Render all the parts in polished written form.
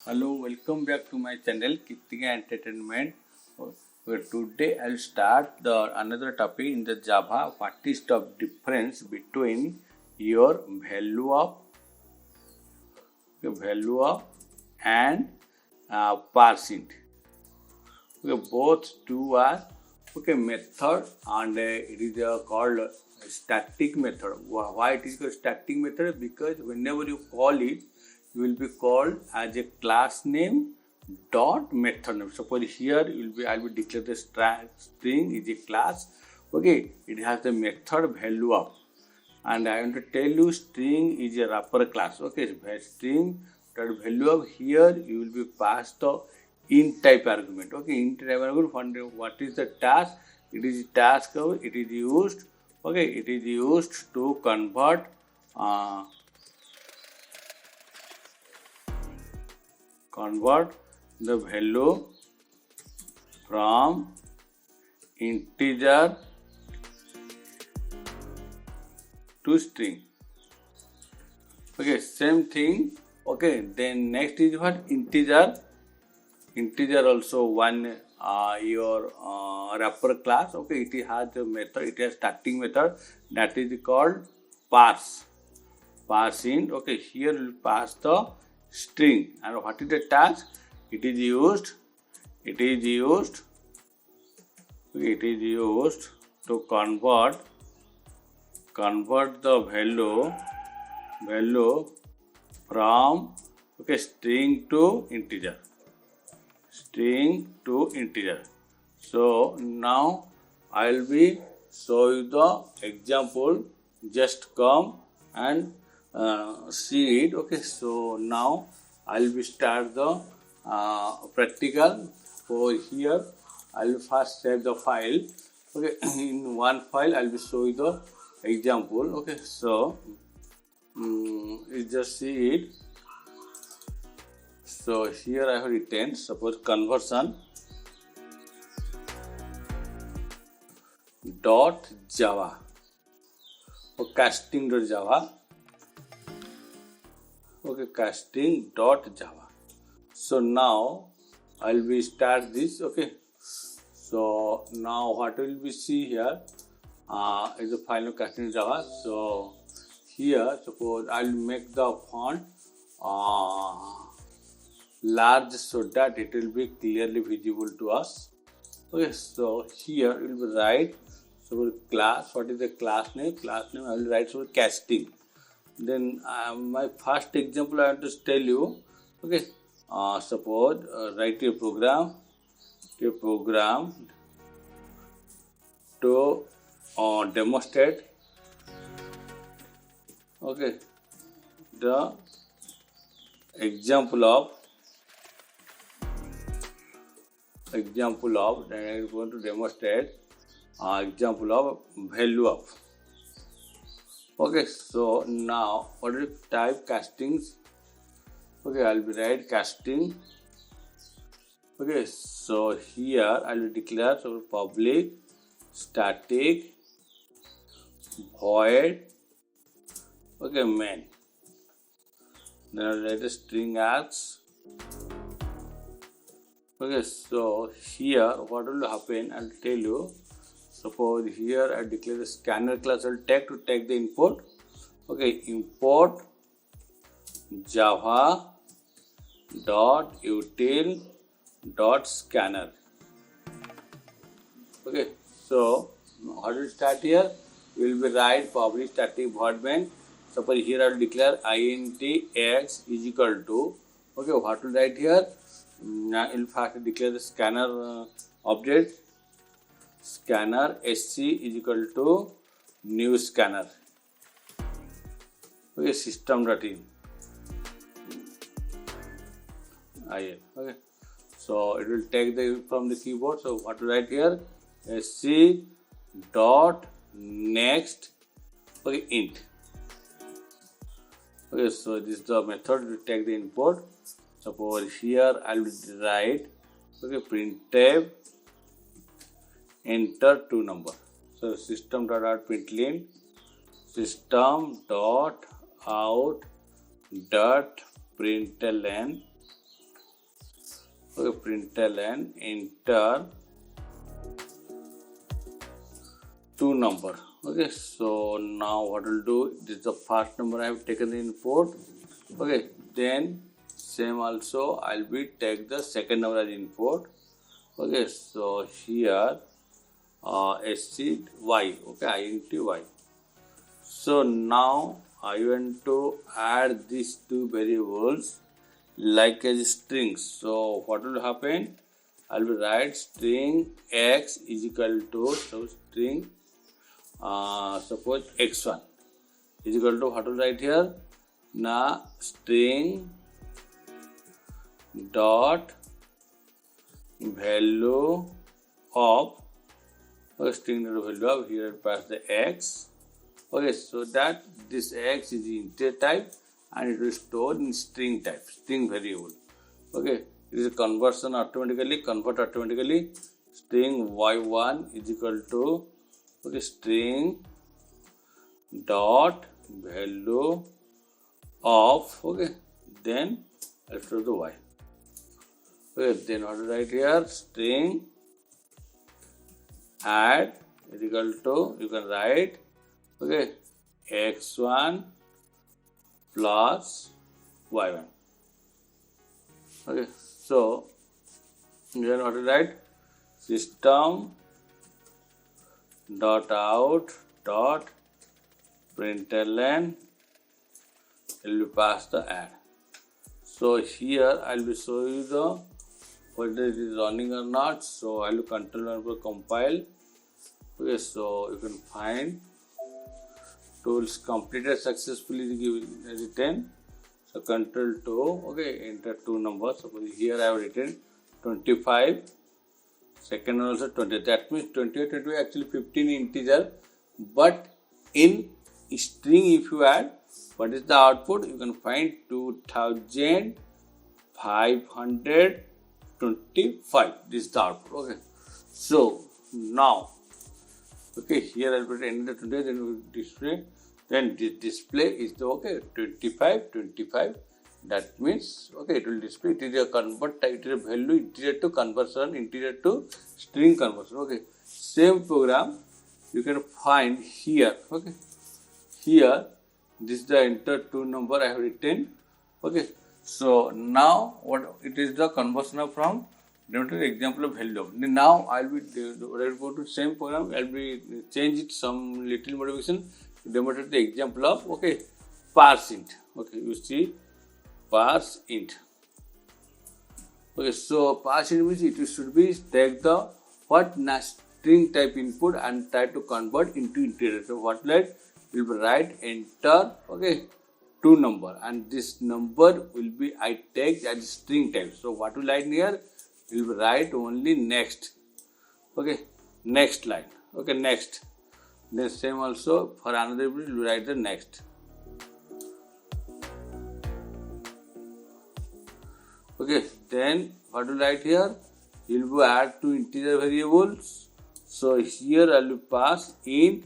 Hello, welcome back to my channel Kritika Entertainment. Today I'll start another topic in the Java. What is the difference between your value of and parseInt? Both two are method and it is called static method. Why it is called static method? Because whenever you call it, you will be called as a class name dot method name. Suppose here I will declare the string is a class. Okay, it has the method value of, and I want to tell you string is a wrapper class. Okay, string dot value of, here you will be passed the int type argument. Okay, int type argument. What is the task? It is task of, it is used. Okay, it is used to convert the value from integer to string. Okay, same thing. Okay, then next is what? Integer also one your wrapper class. Okay, it has a method, it has starting method that is called parseInt. Okay, here we will pass the string, and what is the task? It is used to convert the value from string to integer. So now I will be show you the example. Just come and see it. Okay, so now I will be start the practical. For here I will first save the file. Okay, in one file I will be show you the example. Okay, so you just see it. So here I have written, suppose conversion dot java or casting.java. Okay, casting.java. So now I will be start this. Okay, so now what will we see here is the file of casting.java. So here suppose I will make the font large so that it will be clearly visible to us. Okay, so here we will write so class. What is the class name? Class name I will write so casting. Then my first example I want to tell you. Okay, suppose write a program to demonstrate the example of that I am going to demonstrate example of value of. Okay, so now what is type castings? Okay, I will be write casting. Okay, so here I will declare so public static void main. Then I will write a string as. Okay, so here what will happen? I will tell you. Suppose here I declare the scanner class will take the input. Okay, import java dot util dot scanner. Okay, so how to start here? We will be write public static void main. Suppose here I will declare int x is equal to. Okay, what to write here? Now in fact declare the scanner object. Scanner sc is equal to new scanner. Okay, system.in. Okay, so it will take the from the keyboard. So what to write here? Sc dot next int. Okay, so this is the method to take the input. Suppose here I will write printf enter two number. So system.out.println system.out.println Okay, println enter two number. Okay, so now what we'll do, this is the first number I have taken the input. Okay, then same also I'll be take the second number as input. Okay, so here sc y, okay, int y. So now I want to add these two variables like as strings. So what will happen? I will write string x is equal to, so string suppose x1 is equal to, what will write here? Now string dot value of, string dot value of, here pass the x. Okay, so that this x is integer type and it will store in string type, string variable. Okay, it is a conversion automatically, convert automatically. String y1 is equal to, okay, string dot value of, okay, then I'll store the y. Okay, then what to write here? String add is equal to, you can write, okay, x1 plus y1. Okay, so then what to write? System dot out dot println will be pass the add. So here I will show you the whether it is running or not. So I will control for compile. Okay, so you can find tools completed successfully written. So control 2, okay, enter two numbers. Suppose here I have written 25, second one also 20. That means 28, 25 actually 15 integer, but in string if you add, what is the output? You can find 2525. This is the output. Okay, so now, okay, here I will put enter 20, then we will display. Then this display is the, okay, 25, 25. That means, okay, it will display. It is a convert type, it is a value integer to conversion, integer to string conversion. Okay, same program you can find here. Okay, here this is the enter two number I have written. Okay, so now what it is the conversion of from demonstrate example of value. Now I will be go to same program. I will be change it some little modification to demonstrate the example of, okay, parseInt. Okay, you see parseInt. Okay, so parseInt means it should be take the what string type input and try to convert into integer. So what like will be write enter, okay, two number, and this number will be I take as string type. So what will write here? We will write only next. Okay, next line. Okay, next. Then same also for another we will write the next. Okay, then what will write here? We will add two integer variables. So here I will pass int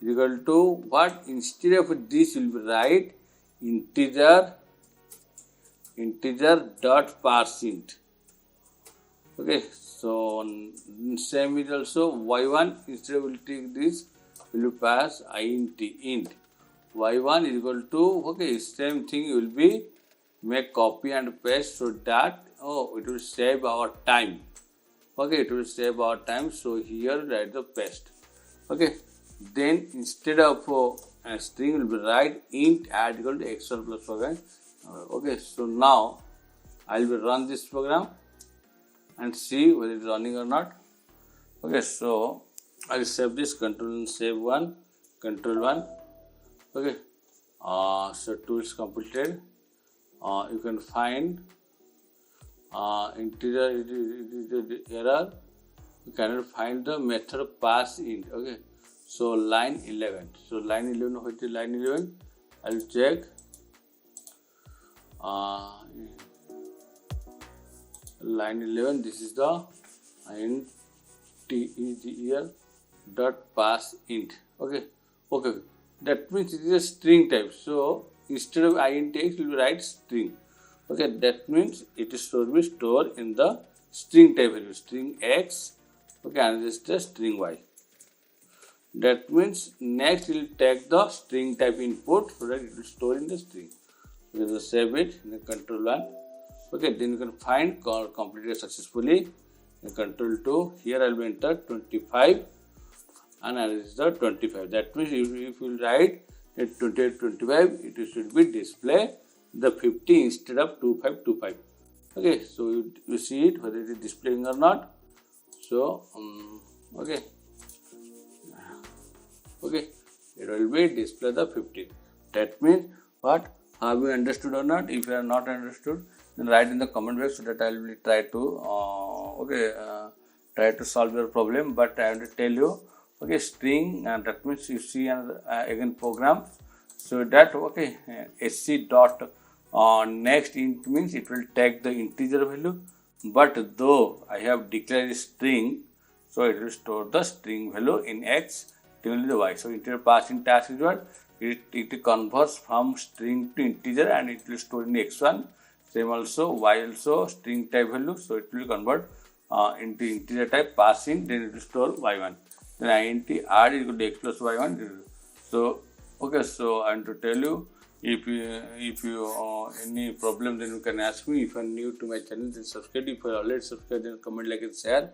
is equal to what? Instead of this we will write integer dot parseInt. Okay, so same is also y1, instead of will take this, will pass int. y1 is equal to, okay, same thing will be make copy and paste so that, oh, it will save our time. Okay, it will save our time. So here write the paste. Okay, then instead of a string will be write int add equal to x1 plus y1. Okay, so now I will run this program and see whether it is running or not. Okay, so I will save this, control and save one, control 1. Okay, so tools completed. You can find integer error. You cannot find the method of parseInt. Okay, so line 11. So line 11, what is line 11? I will check. Line 11, this is the integer dot parseInt. Okay, that means it is a string type. So instead of int x, we will write string. Okay, that means it is to be stored in the string type value, string x, okay, and this is the string y. That means next we will take the string type input so that it will store in the string. You can just save it in the control 1. Okay, then you can find completed successfully. In control 2, here I will enter 25 and I register 25. That means if you write 28, 25, it should be display the 50 instead of 2525. Okay, so you see it whether it is displaying or not. So, okay, it will be display the 15. That means what? Have you understood or not? If you are not understood, then write in the comment box so that I will try to try to solve your problem. But I have to tell you, okay, string, and that means you see another again program. So that sc dot next int means it will take the integer value. But though I have declared string, so it will store the string value in x till the y. So integer parseInt task is what? It converts from string to integer and it will store in x1. Same also y also string type value, so it will convert into integer type parseInt, then it will store y1. Then int add is equal to x plus y1. So okay, so I want to tell you, if you any problem, then you can ask me. If you are new to my channel, then subscribe. If you are already subscribed, then comment, like, and share.